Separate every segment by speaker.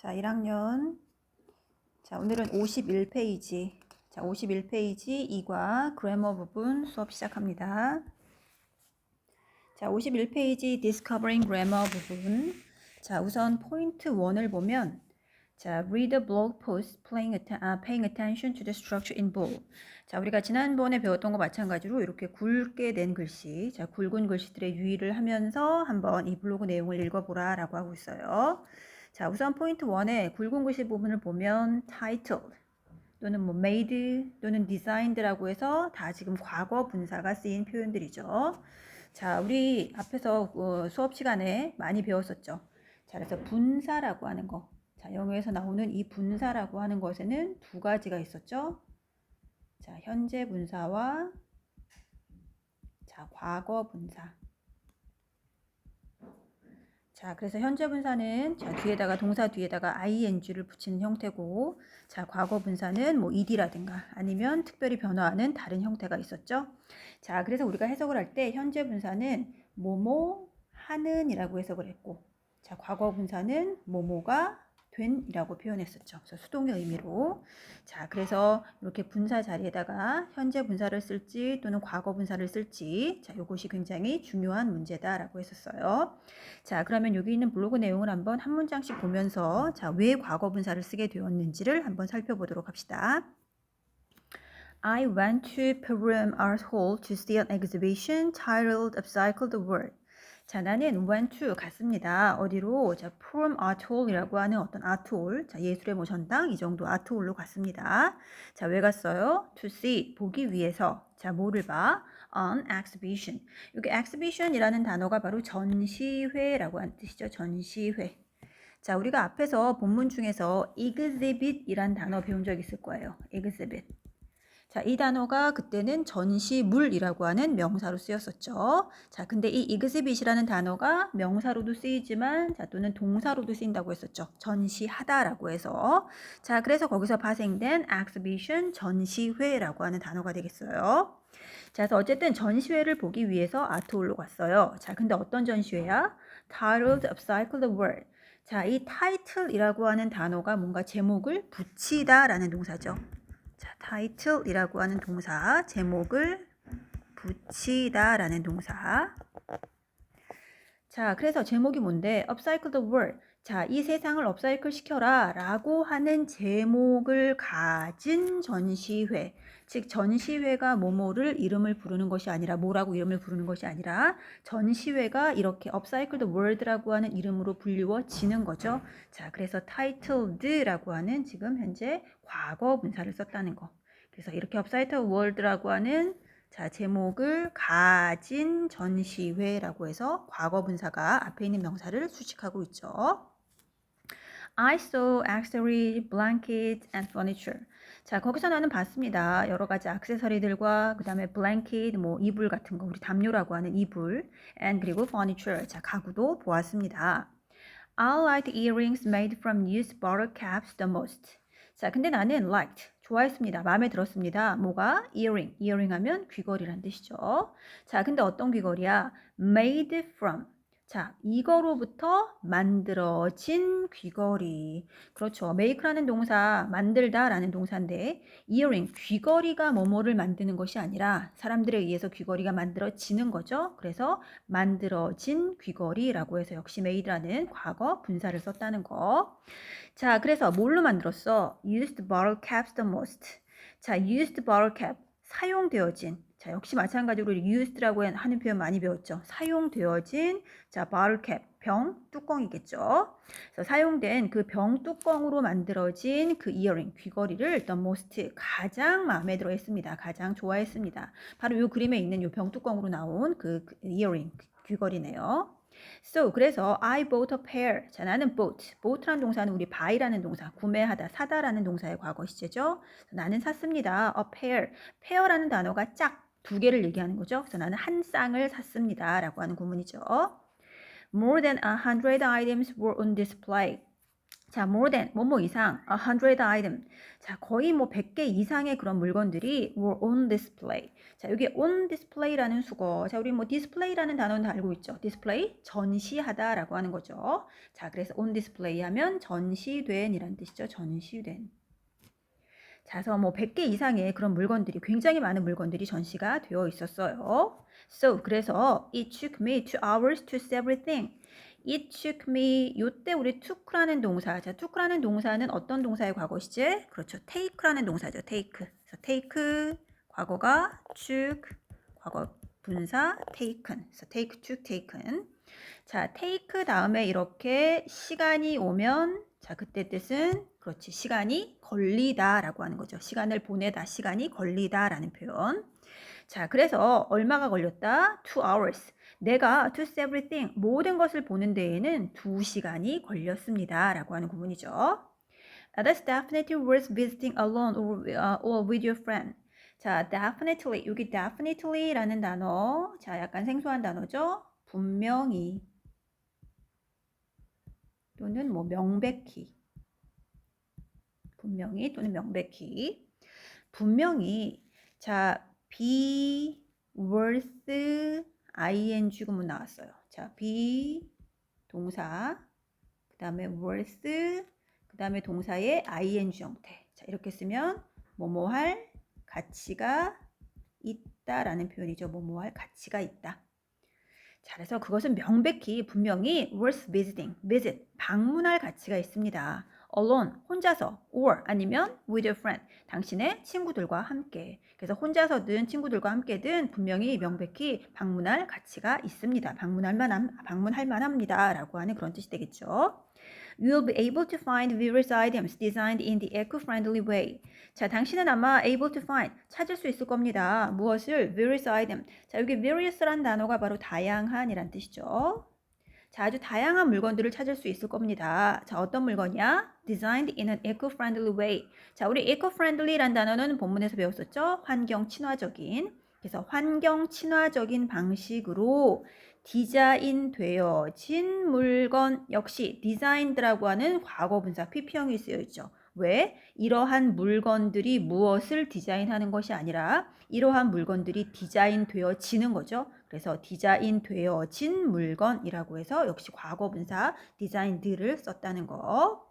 Speaker 1: 자, 1학년. 자, 오늘은 51페이지. 자, 51페이지 2과 그래머 부분 수업 시작합니다. 자, 51페이지 Discovering Grammar 부분. 자, 우선 포인트 1을 보면 자, read a blog post paying attention to the structure in bold. 자, 우리가 지난번에 배웠던 거 마찬가지로 이렇게 굵게 낸 글씨, 자, 굵은 글씨들의 유의를 하면서 한번 이 블로그 내용을 읽어보라 라고 하고 있어요. 자, 우선 포인트 1의 굵은 글씨 부분을 보면 titled 또는 뭐 made 또는 designed라고 해서 다 지금 과거 분사가 쓰인 표현들이죠. 자, 우리 앞에서 수업 시간에 많이 배웠었죠. 자, 그래서 분사라고 하는 거. 자, 영어에서 나오는 이 분사라고 하는 것에는 두 가지가 있었죠. 자, 현재 분사와 자, 과거 분사. 자, 그래서 현재 분사는 자, 뒤에다가 동사 뒤에다가 ing를 붙이는 형태고, 자, 과거 분사는 뭐 ed라든가 아니면 특별히 변화하는 다른 형태가 있었죠. 자, 그래서 우리가 해석을 할 때 현재 분사는 뭐뭐 하는이라고 해석을 했고, 자, 과거 분사는 뭐뭐가 된이라고 표현했었죠. 그래서 수동의 의미로. 자, 그래서 이렇게 분사 자리에다가 현재 분사를 쓸지 또는 과거 분사를 쓸지, 자, 이것이 굉장히 중요한 문제다라고 했었어요. 자, 그러면 여기 있는 블로그 내용을 한번 한 문장씩 보면서 자, 왜 과거 분사를 쓰게 되었는지를 한번 살펴보도록 합시다. I went to Purim Art Hall to see an exhibition titled Upcycle the World. 자, 나는 went to 갔습니다. 어디로? 자, Purim Art Hall이라고 하는 어떤 아트홀, 자, 예술의 뭐 전당 이 정도 아트홀로 갔습니다. 자, 왜 갔어요? To see 보기 위해서. 자, 뭐를 봐? An exhibition. 여기 exhibition이라는 단어가 바로 전시회라고 하는 뜻이죠. 전시회. 자, 우리가 앞에서 본문 중에서 exhibit이란 단어 배운 적 있을 거예요. exhibit. 자, 이 단어가 그때는 전시물이라고 하는 명사로 쓰였었죠. 자, 근데 이 exhibit이라는 단어가 명사로도 쓰이지만 자, 또는 동사로도 쓰인다고 했었죠. 전시하다라고 해서. 자, 그래서 거기서 파생된 exhibition, 전시회라고 하는 단어가 되겠어요. 자, 그래서 어쨌든 전시회를 보기 위해서 아트홀로 갔어요. 자, 근데 어떤 전시회야? Titled Upcycle the World. 자, 이 title이라고 하는 단어가 뭔가 제목을 붙이다라는 동사죠. 자, title이라고 하는 동사, 제목을 붙이다라는 동사. 자, 그래서 제목이 뭔데? Upcycle the world. 자, 이 세상을 업사이클 시켜라 라고 하는 제목을 가진 전시회. 즉, 전시회가 뭐뭐를 이름을 부르는 것이 아니라, 뭐라고 이름을 부르는 것이 아니라, 전시회가 이렇게 Upcycle the world라고 하는 이름으로 불리워지는 거죠. 자, 그래서 titled라고 하는 지금 현재 과거 분사를 썼다는 거. 그래서 이렇게 Upcycle the world라고 하는 자, 제목을 가진 전시회라고 해서 과거 분사가 앞에 있는 명사를 수식하고 있죠. I saw accessory, blanket, and furniture. 자, 거기서 나는 봤습니다. 여러 가지 액세서리들과 그 다음에 blanket, 뭐 이불 같은 거, 우리 담요라고 하는 이불, and 그리고 furniture, 자, 가구도 보았습니다. I liked earrings made from used bottle caps the most. 자, 근데 나는 liked, 좋아했습니다. 마음에 들었습니다. 뭐가? earring, earring 하면 귀걸이란 뜻이죠. 자, 근데 어떤 귀걸이야? made from. 자, 이거로부터 만들어진 귀걸이. 그렇죠. make라는 동사, 만들다라는 동사인데 earring, 귀걸이가 뭐뭐를 만드는 것이 아니라 사람들에 의해서 귀걸이가 만들어지는 거죠. 그래서 만들어진 귀걸이라고 해서 역시 made라는 과거 분사를 썼다는 거. 자, 그래서 뭘로 만들었어? Used bottle caps the most. 자, used bottle cap, 사용되어진. 자, 역시 마찬가지로 used라고 하는 표현 많이 배웠죠. 사용되어진, 자, bottle cap, 병 뚜껑이겠죠. 그래서 사용된 그 병 뚜껑으로 만들어진 그 earring, 귀걸이를 the most, 가장 마음에 들어 했습니다. 가장 좋아했습니다. 바로 이 그림에 있는 이 병 뚜껑으로 나온 그 earring, 귀걸이네요. So, 그래서 I bought a pair. 자, 나는 bought라는 동사는 우리 buy라는 동사, 구매하다, 사다라는 동사의 과거 시제죠. 나는 샀습니다. a pair. pair라는 단어가 짝, 두 개를 얘기하는 거죠. 그래서 나는 한 쌍을 샀습니다. 라고 하는 구문이죠. More than 100 items were on display. 자, more than, 뭐뭐 이상, 100 item. 자, 거의 뭐 100개 이상의 그런 물건들이 were on display. 자, 여기 on display라는 수거. 자, 우리 뭐 display라는 단어는 다 알고 있죠. display, 전시하다라고 하는 거죠. 자, 그래서 on display 하면 전시된 이란 뜻이죠. 전시된. 자, 그래서 뭐 100개 이상의 그런 물건들이, 굉장히 많은 물건들이 전시가 되어 있었어요. So, 그래서 it took me 2 hours to see everything. It took me, 요때 우리 took라는 동사, 자, took라는 동사는 어떤 동사의 과거시제? 그렇죠, take라는 동사죠, take. 그래서 take, 과거가 took, 과거 분사 taken. 그래서 take, took, taken. 자, take 다음에 이렇게 시간이 오면, 자, 그때 뜻은 그렇지, 시간이 걸리다라고 하는 거죠. 시간을 보내다, 시간이 걸리다라는 표현. 자, 그래서 얼마가 걸렸다? 2 hours. 내가 to see everything, 모든 것을 보는 데에는 2시간이 걸렸습니다. 라고 하는 구문이죠. That's definitely worth visiting alone or with your friend. 자, definitely. 여기 definitely라는 단어. 자, 약간 생소한 단어죠. 분명히. 또는 뭐 명백히. 분명히 또는 명백히. 분명히. 자, be worth ing 구문 나왔어요. 자, be 동사, 그 다음에 worth, 그 다음에 동사의 ing 형태. 자, 이렇게 쓰면 뭐뭐 할 가치가 있다라는 표현이죠. 뭐뭐 할 가치가 있다. 자, 그래서 그것은 명백히 분명히 worth visiting, visit, 방문할 가치가 있습니다. alone, 혼자서, or 아니면 with your friend, 당신의 친구들과 함께. 그래서 혼자서든 친구들과 함께든 분명히 명백히 방문할 가치가 있습니다. 방문할 만합니다. 라고 하는 그런 뜻이 되겠죠. You will be able to find various items designed in the eco-friendly way. 자, 당신은 아마 able to find, 찾을 수 있을 겁니다. 무엇을? various item. 자, 여기 various란 단어가 바로 다양한이란 뜻이죠. 자, 아주 다양한 물건들을 찾을 수 있을 겁니다. 자, 어떤 물건이야? Designed in an eco-friendly way. 자, 우리 eco-friendly란 단어는 본문에서 배웠었죠? 환경 친화적인. 그래서 환경 친화적인 방식으로 디자인 되어진 물건, 역시 designed라고 하는 과거 분사 PP형이 쓰여 있죠. 왜? 이러한 물건들이 무엇을 디자인하는 것이 아니라 이러한 물건들이 디자인되어지는 거죠. 그래서 디자인되어진 물건이라고 해서 역시 과거 분사 designed를 썼다는 거.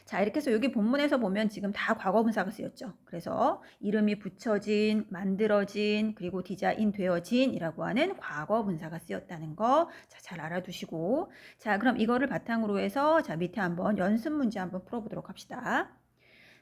Speaker 1: 자, 이렇게 해서 여기 본문에서 보면 지금 다 과거 분사가 쓰였죠. 그래서 이름이 붙여진, 만들어진, 그리고 디자인되어진 이라고 하는 과거 분사가 쓰였다는 거. 자, 잘 알아두시고. 자, 그럼 이거를 바탕으로 해서 자, 밑에 한번 연습 문제 한번 풀어보도록 합시다.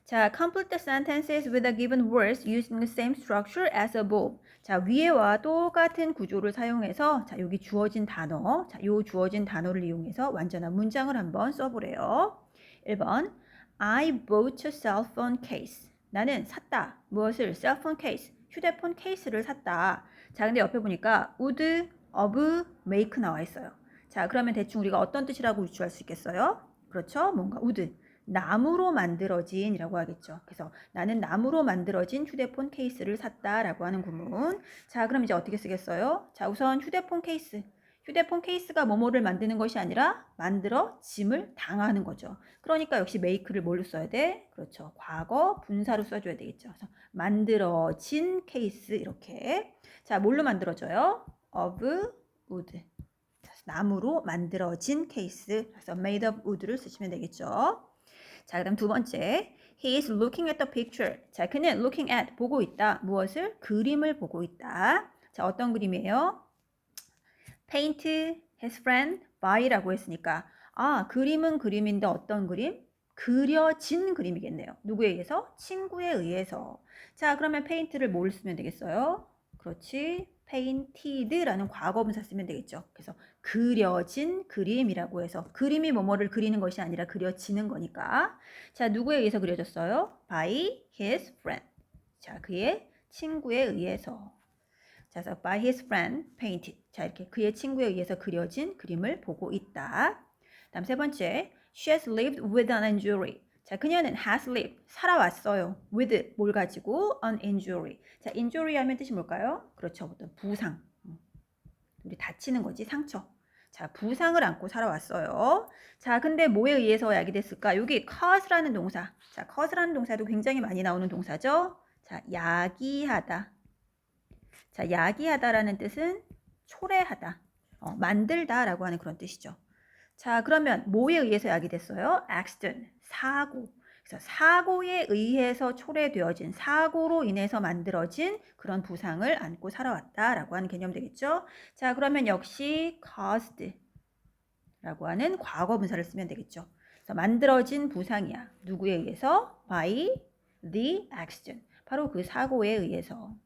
Speaker 1: 자, complete the sentences with the given words using the same structure as above. 자, 위에와 똑같은 구조를 사용해서 자, 여기 주어진 단어, 자, 요 주어진 단어를 이용해서 완전한 문장을 한번 써보래요. 1번, I bought a cell phone case. 나는 샀다. 무엇을? cell phone case. 휴대폰 케이스를 샀다. 자, 근데 옆에 보니까 would, of, make 나와 있어요. 자, 그러면 대충 우리가 어떤 뜻이라고 유추할 수 있겠어요? 그렇죠? 뭔가 would. 나무로 만들어진 이라고 하겠죠. 그래서 나는 나무로 만들어진 휴대폰 케이스를 샀다라고 하는 구문. 자, 그럼 이제 어떻게 쓰겠어요? 자, 우선 휴대폰 케이스. 휴대폰 케이스가 뭐뭐를 만드는 것이 아니라 만들어짐을 당하는 거죠. 그러니까 역시 make를 뭘로 써야 돼? 그렇죠. 과거 분사로 써줘야 되겠죠. 그래서 만들어진 케이스 이렇게. 자, 뭘로 만들어져요? of wood. 나무로 만들어진 케이스. 그래서 made of wood를 쓰시면 되겠죠. 자, 그다음 두 번째. He is looking at the picture. 자, 그는 looking at, 보고 있다. 무엇을? 그림을 보고 있다. 자, 어떤 그림이에요? paint his friend by라고 했으니까 아, 그림은 그림인데 어떤 그림? 그려진 그림이겠네요. 누구에 의해서? 친구에 의해서. 자, 그러면 paint를 뭘 쓰면 되겠어요? 그렇지. painted라는 과거분사 쓰면 되겠죠. 그래서 그려진 그림이라고 해서 그림이 뭐뭐를 그리는 것이 아니라 그려지는 거니까. 자, 누구에 의해서 그려졌어요? by his friend. 자, 그의 친구에 의해서. 자, 그래서 by his friend painted. 자, 이렇게 그의 친구에 의해서 그려진 그림을 보고 있다. 다음 세 번째, she has lived with an injury. 자, 그녀는 has lived, 살아왔어요. with, 뭘 가지고? an injury. 자, injury 하면 뜻이 뭘까요? 그렇죠, 어떤 부상. 우리 다치는 거지, 상처. 자, 부상을 안고 살아왔어요. 자, 근데 뭐에 의해서 야기됐을까? 여기 cause라는 동사. 자, cause라는 동사도 굉장히 많이 나오는 동사죠. 자, 야기하다. 자, 야기하다라는 뜻은 초래하다. 만들다라고 하는 그런 뜻이죠. 자, 그러면 뭐에 의해서 야기됐어요? accident, 사고. 그래서 사고에 의해서 초래되어진, 사고로 인해서 만들어진 그런 부상을 안고 살아왔다라고 하는 개념 되겠죠? 자, 그러면 역시 caused 라고 하는 과거 분사를 쓰면 되겠죠. 그래서 만들어진 부상이야. 누구에 의해서? by the accident. 바로 그 사고에 의해서.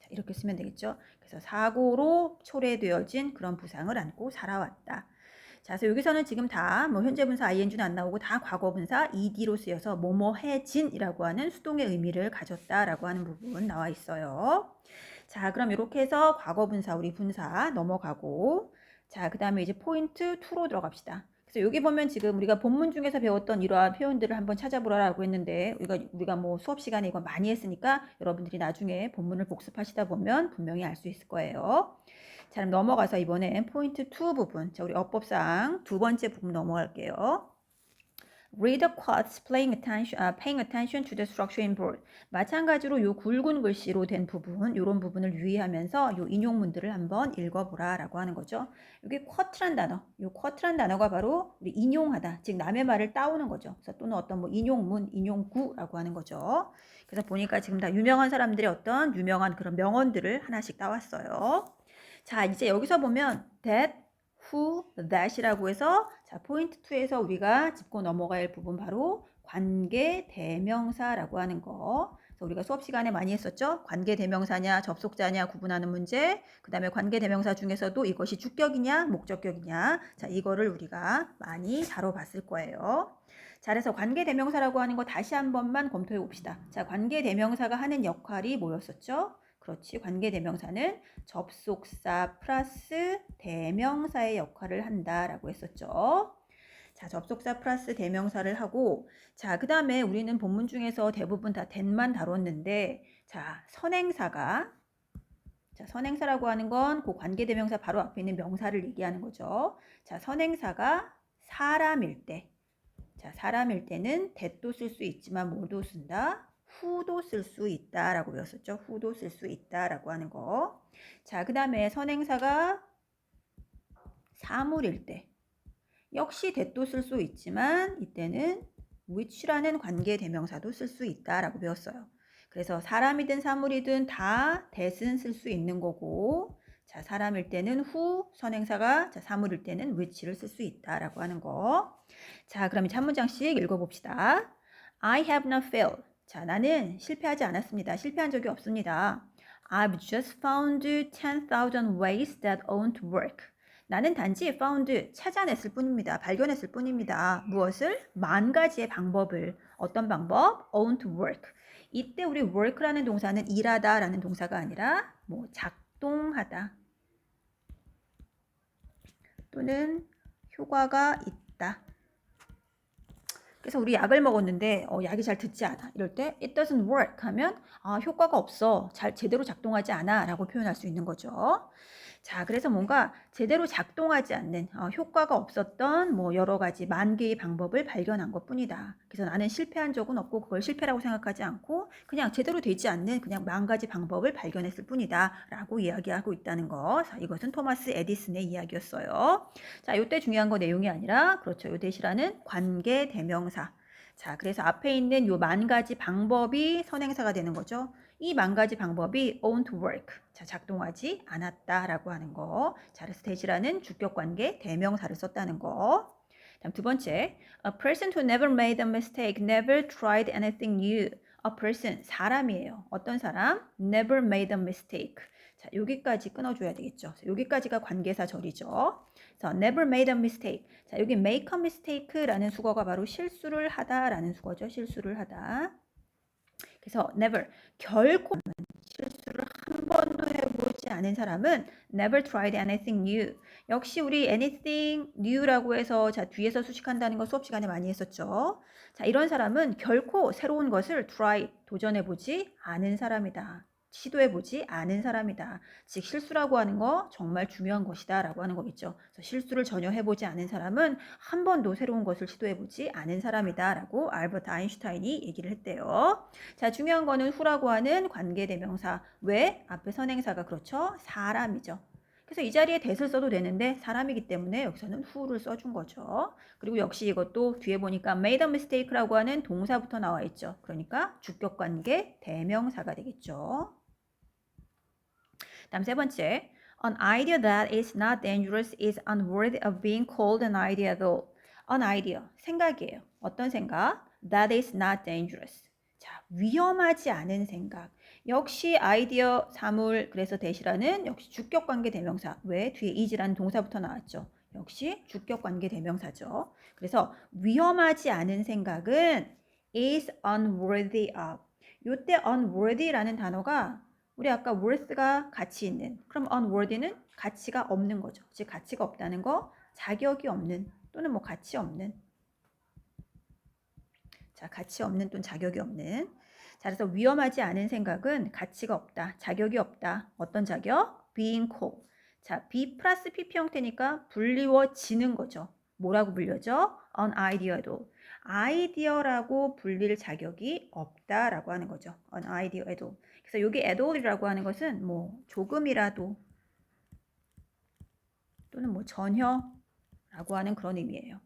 Speaker 1: 자, 이렇게 쓰면 되겠죠. 그래서 사고로 초래되어진 그런 부상을 안고 살아왔다. 자, 그래서 여기서는 지금 다 뭐 현재 분사 ing는 안 나오고 다 과거 분사 ed로 쓰여서 뭐뭐해진이라고 하는 수동의 의미를 가졌다라고 하는 부분 나와 있어요. 자, 그럼 이렇게 해서 과거 분사 우리 분사 넘어가고 자, 그 다음에 이제 포인트 2로 들어갑시다. 그래서 여기 보면 지금 우리가 본문 중에서 배웠던 이러한 표현들을 한번 찾아보라고 했는데 우리가 뭐 수업 시간에 이거 많이 했으니까 여러분들이 나중에 본문을 복습하시다 보면 분명히 알 수 있을 거예요. 자, 그럼 넘어가서 이번엔 포인트 2 부분. 자, 우리 어법상 두 번째 부분 넘어갈게요. Read the quotes paying attention to the structure in bold. 마찬가지로 요 굵은 글씨로 된 부분, 이런 부분을 유의하면서 요 인용문들을 한번 읽어보라 라고 하는 거죠. 여기 quote란 단어, 요 quote란 단어가 바로 우리 인용하다, 즉 남의 말을 따오는 거죠. 그래서 또는 어떤 뭐 인용문, 인용구라고 하는 거죠. 그래서 보니까 지금 다 유명한 사람들의 어떤 유명한 그런 명언들을 하나씩 따왔어요. 자, 이제 여기서 보면 that, who, that이라고 해서 자, 포인트 2에서 우리가 짚고 넘어가야 할 부분 바로 관계 대명사라고 하는 거. 그래서 우리가 수업 시간에 많이 했었죠. 관계 대명사냐, 접속자냐 구분하는 문제. 그 다음에 관계 대명사 중에서도 이것이 주격이냐, 목적격이냐. 자, 이거를 우리가 많이 다뤄봤을 거예요. 자, 그래서 관계 대명사라고 하는 거 다시 한 번만 검토해 봅시다. 자, 관계 대명사가 하는 역할이 뭐였었죠? 그렇지. 관계대명사는 접속사 플러스 대명사의 역할을 한다라고 했었죠. 자, 접속사 플러스 대명사를 하고 자, 그 다음에 우리는 본문 중에서 대부분 다 that만 다뤘는데 자, 선행사가 자, 선행사라고 하는 건 그 관계대명사 바로 앞에 있는 명사를 얘기하는 거죠. 자, 선행사가 사람일 때 자, 사람일 때는 that도 쓸 수 있지만 뭐도 쓴다? who도 쓸 수 있다라고 배웠었죠. who도 쓸 수 있다라고 하는 거. 자, 그 다음에 선행사가 사물일 때 역시 that도 쓸 수 있지만 이때는 which라는 관계 대명사도 쓸 수 있다라고 배웠어요. 그래서 사람이든 사물이든 다 that은 쓸 수 있는 거고 자, 사람일 때는 who, 선행사가 자, 사물일 때는 which를 쓸 수 있다라고 하는 거. 자, 그럼 이제 한 문장씩 읽어봅시다. I have not failed. 자, 나는 실패하지 않았습니다. 실패한 적이 없습니다. I've just found 10,000 ways that won't work. 나는 단지 found, 찾아냈을 뿐입니다. 발견했을 뿐입니다. 무엇을? 10,000가지의 방법을. 어떤 방법? won't work. 이때 우리 work라는 동사는 일하다 라는 동사가 아니라 뭐 작동하다 또는 효과가 있다. 그래서 우리 약을 먹었는데 약이 잘 듣지 않아. 이럴 때 it doesn't work 하면 효과가 없어. 제대로 작동하지 않아 라고 표현할 수 있는 거죠. 자, 그래서 뭔가 제대로 작동하지 않는 효과가 없었던 뭐 여러 가지 10,000개의 방법을 발견한 것뿐이다. 그래서 나는 실패한 적은 없고 그걸 실패라고 생각하지 않고 그냥 제대로 되지 않는 그냥 10,000가지 방법을 발견했을 뿐이다 라고 이야기하고 있다는 거. 자, 이것은 토마스 에디슨의 이야기였어요. 자, 이때 중요한 거 내용이 아니라 그렇죠. 요 대시라는 관계 대명사. 자, 그래서 앞에 있는 요 10,000가지 방법이 선행사가 되는 거죠. 이 10,000가지 방법이 won't work. 자, 작동하지 않았다라고 하는 거. 자, 그래서 대시라는 주격관계 대명사를 썼다는 거. 다음 두 번째, a person who never made a mistake, never tried anything new. A person, 사람이에요. 어떤 사람? Never made a mistake. 자, 여기까지 끊어줘야 되겠죠. 여기까지가 관계사 절이죠. 그래서 never made a mistake. 자, 여기 make a mistake라는 수거가 바로 실수를 하다라는 수거죠. 실수를 하다. 그래서 never, 결코 실수를 한 번도 해보지 않은 사람은 never tried anything new. 역시 우리 anything new라고 해서 자, 뒤에서 수식한다는 거 수업 시간에 많이 했었죠. 자, 이런 사람은 결코 새로운 것을 try, 도전해보지 않은 사람이다. 시도해보지 않은 사람이다. 즉 실수라고 하는 거 정말 중요한 것이다 라고 하는 거겠죠. 그래서 실수를 전혀 해보지 않은 사람은 한 번도 새로운 것을 시도해보지 않은 사람이다 라고 알버트 아인슈타인이 얘기를 했대요. 자, 중요한 거는 who라고 하는 관계대명사. 왜? 앞에 선행사가 그렇죠? 사람이죠. 그래서 이 자리에 that을 써도 되는데 사람이기 때문에 여기서는 who를 써준 거죠. 그리고 역시 이것도 뒤에 보니까 made a mistake라고 하는 동사부터 나와 있죠. 그러니까 주격관계 대명사가 되겠죠. 다음 세 번째. An idea that is not dangerous is unworthy of being called an idea at all. An idea, 생각이에요. 어떤 생각? That is not dangerous. 자, 위험하지 않은 생각. 역시 아이디어, 사물, 그래서 대시라는 역시 주격관계 대명사. 왜? 뒤에 is라는 동사부터 나왔죠. 역시 주격관계 대명사죠. 그래서 위험하지 않은 생각은 is unworthy of. 요때 unworthy라는 단어가 우리 아까 worth가 가치 있는, 그럼 unworthy는 가치가 없는 거죠. 즉 가치가 없다는 거, 자격이 없는 또는 뭐 가치 없는. 자, 가치 없는 또는 자격이 없는. 자, 그래서 위험하지 않은 생각은 가치가 없다, 자격이 없다. 어떤 자격? being called. 자, be 플러스 pp 형태니까 불리워지는 거죠. 뭐라고 불려져? an idea at all. 아이디어라고 불릴 자격이 없다라고 하는 거죠. an idea at all. 그래서 여기 at all이라고 하는 것은 뭐 조금이라도 또는 뭐 전혀라고 하는 그런 의미예요.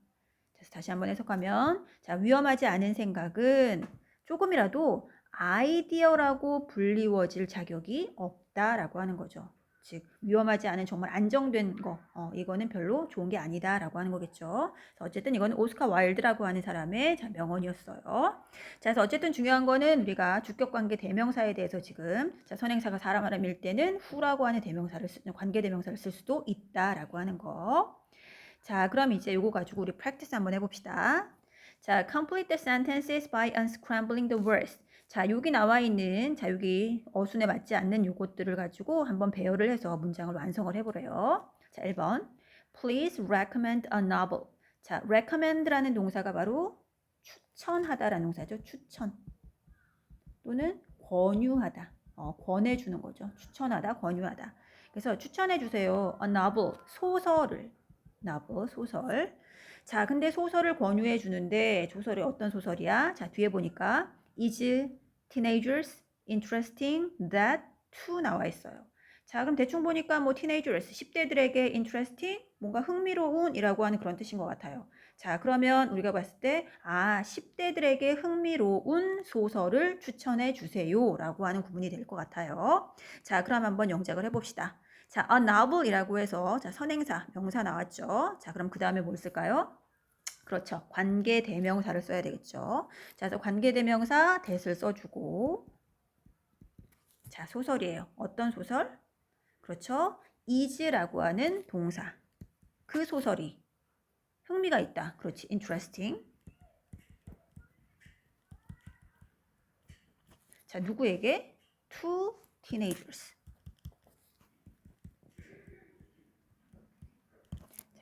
Speaker 1: 그래서 다시 한번 해석하면, 자, 위험하지 않은 생각은 조금이라도 아이디어라고 불리워질 자격이 없다라고 하는 거죠. 즉 위험하지 않은 정말 안정된 거, 이거는 별로 좋은 게 아니다라고 하는 거겠죠. 어쨌든 이거는 오스카 와일드라고 하는 사람의 명언이었어요. 자, 그래서 어쨌든 중요한 거는 우리가 주격관계 대명사에 대해서 지금, 자, 선행사가 사람을 밀 때는 who라고 하는 대명사를 관계 대명사를 쓸 수도 있다라고 하는 거. 자, 그럼 이제 요거 가지고 우리 프랙티스 한번 해봅시다. 자, complete the sentences by unscrambling the words. 자, 여기 나와 있는, 자, 여기 어순에 맞지 않는 요것들을 가지고 한번 배열을 해서 문장을 완성을 해보래요. 자, 1번. Please recommend a novel. 자, recommend라는 동사가 바로 추천하다라는 동사죠. 추천. 또는 권유하다. 권해주는 거죠. 추천하다, 권유하다. 그래서 추천해주세요. A novel, 소설을. novel, 소설. 자, 근데 소설을 권유해 주는데 소설이 어떤 소설이야? 자, 뒤에 보니까 is teenagers interesting that to 나와 있어요. 자, 그럼 대충 보니까 뭐 teenagers, 10대들에게 interesting, 뭔가 흥미로운이라고 하는 그런 뜻인 것 같아요. 자, 그러면 우리가 봤을 때 10대들에게 흥미로운 소설을 추천해 주세요 라고 하는 구문이 될 것 같아요. 자, 그럼 한번 영작을 해봅시다. 자, a novel이라고 해서, 자, 선행사, 명사 나왔죠. 자, 그럼 그 다음에 뭘 쓸까요? 그렇죠. 관계 대명사를 써야 되겠죠. 자, 그래서 관계 대명사 that을 써주고, 자, 소설이에요. 어떤 소설? 그렇죠. is라고 하는 동사. 그 소설이 흥미가 있다. 그렇지. interesting. 자, 누구에게? to teenagers.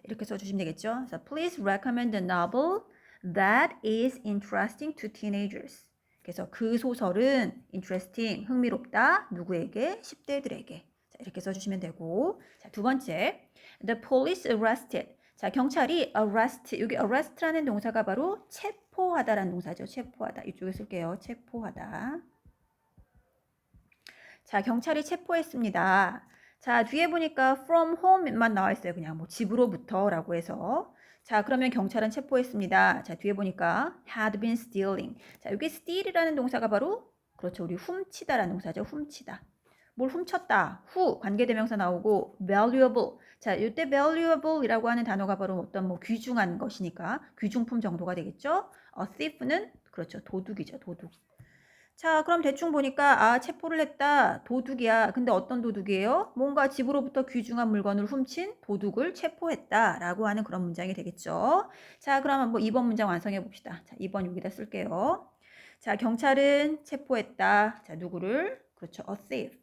Speaker 1: 이렇게 써주시면 되겠죠. So, please recommend a novel that is interesting to teenagers. 그래서 그 소설은 interesting, 흥미롭다. 누구에게? 10대들에게. 자, 이렇게 써주시면 되고. 자, 두 번째. The police arrested. 자, 경찰이 arrest, 여기 arrest라는 동사가 바로 체포하다라는 동사죠. 체포하다. 이쪽에 쓸게요. 체포하다. 자, 경찰이 체포했습니다. 자, 뒤에 보니까 from home만 나와 있어요. 그냥 뭐 집으로부터라고 해서. 자, 그러면 경찰은 체포했습니다. 자, 뒤에 보니까 had been stealing. 자, 여기 steal이라는 동사가 바로 그렇죠. 우리 훔치다라는 동사죠. 훔치다. 뭘 훔쳤다. who 관계대명사 나오고 valuable. 자, 이때 valuable이라고 하는 단어가 바로 어떤 뭐 귀중한 것이니까 귀중품 정도가 되겠죠. thief는 그렇죠. 도둑이죠. 도둑. 자, 그럼 대충 보니까 체포를 했다. 도둑이야. 근데 어떤 도둑이에요? 뭔가 집으로부터 귀중한 물건을 훔친 도둑을 체포했다 라고 하는 그런 문장이 되겠죠. 자, 그럼 한번 2번 문장 완성해 봅시다. 자, 2번 여기다 쓸게요. 자, 경찰은 체포했다. 자, 누구를? 그렇죠. a thief.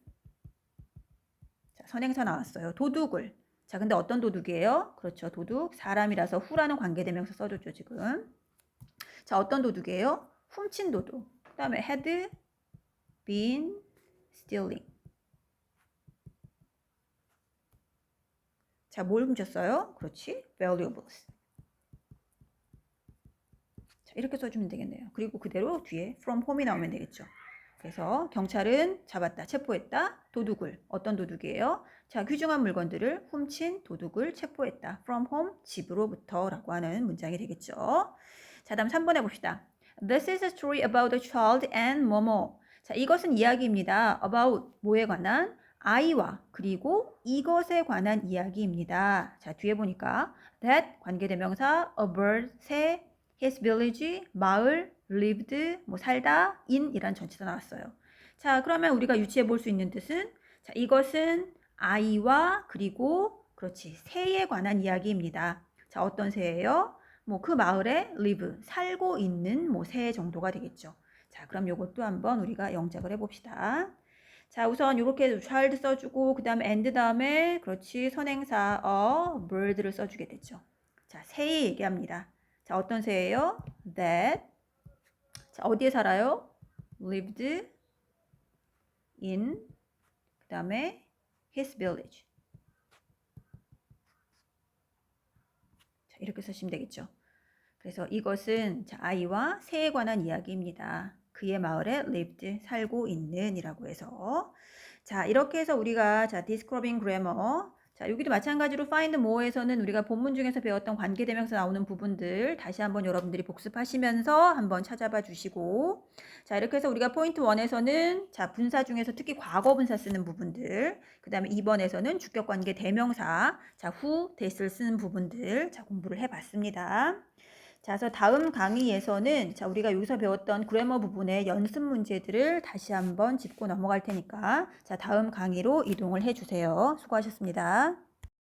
Speaker 1: 자, 선행사 나왔어요. 도둑을. 자, 근데 어떤 도둑이에요? 그렇죠. 도둑. 사람이라서 who라는 관계대명사 써줬죠, 지금. 자, 어떤 도둑이에요? 훔친 도둑. 그 다음에 had been stealing. 자, 뭘 훔쳤어요? 그렇지, valuables. 자, 이렇게 써주면 되겠네요. 그리고 그대로 뒤에 from home이 나오면 되겠죠. 그래서 경찰은 잡았다, 체포했다, 도둑을. 어떤 도둑이에요? 자, 귀중한 물건들을 훔친 도둑을 체포했다. from home, 집으로부터 라고 하는 문장이 되겠죠. 자, 다음 3번 해봅시다. This is a story about a child and 뭐뭐. 자, 이것은 이야기입니다. about 뭐에 관한? 아이와 그리고 이것에 관한 이야기입니다. 자, 뒤에 보니까 that 관계대명사, a bird, 새, his village, 마을, lived, 뭐 살다, in 이란 전치사 나왔어요. 자, 그러면 우리가 유추해 볼 수 있는 뜻은, 자, 이것은 아이와 그리고 그렇지, 새에 관한 이야기입니다. 자, 어떤 새예요? 뭐 그 마을에 live, 살고 있는 뭐 새 정도가 되겠죠. 자, 그럼 이것도 한번 우리가 영작을 해봅시다. 자, 우선 이렇게 child 써주고 그 다음에 and 다음에 그렇지, 선행사 bird를 써주게 되죠. 자, 새 얘기합니다. 자, 어떤 새예요? That. 자, 어디에 살아요? Lived in. 그 다음에 his village. 자, 이렇게 쓰시면 되겠죠. 그래서 이것은 자, 아이와 새에 관한 이야기입니다. 그의 마을에 lived, 살고 있는 이라고 해서. 자, 이렇게 해서 우리가 자, describing grammar. 자, 여기도 마찬가지로 find more에서는 우리가 본문 중에서 배웠던 관계대명사 나오는 부분들 다시 한번 여러분들이 복습하시면서 한번 찾아봐 주시고, 자, 이렇게 해서 우리가 포인트 1에서는 자, 분사 중에서 특히 과거 분사 쓰는 부분들, 그 다음에 2번에서는 주격관계 대명사, 자, who, that을 쓰는 부분들 자, 공부를 해봤습니다. 자, 그래서 다음 강의에서는 자, 우리가 여기서 배웠던 그래머 부분의 연습 문제들을 다시 한번 짚고 넘어갈 테니까 자, 다음 강의로 이동을 해주세요. 수고하셨습니다.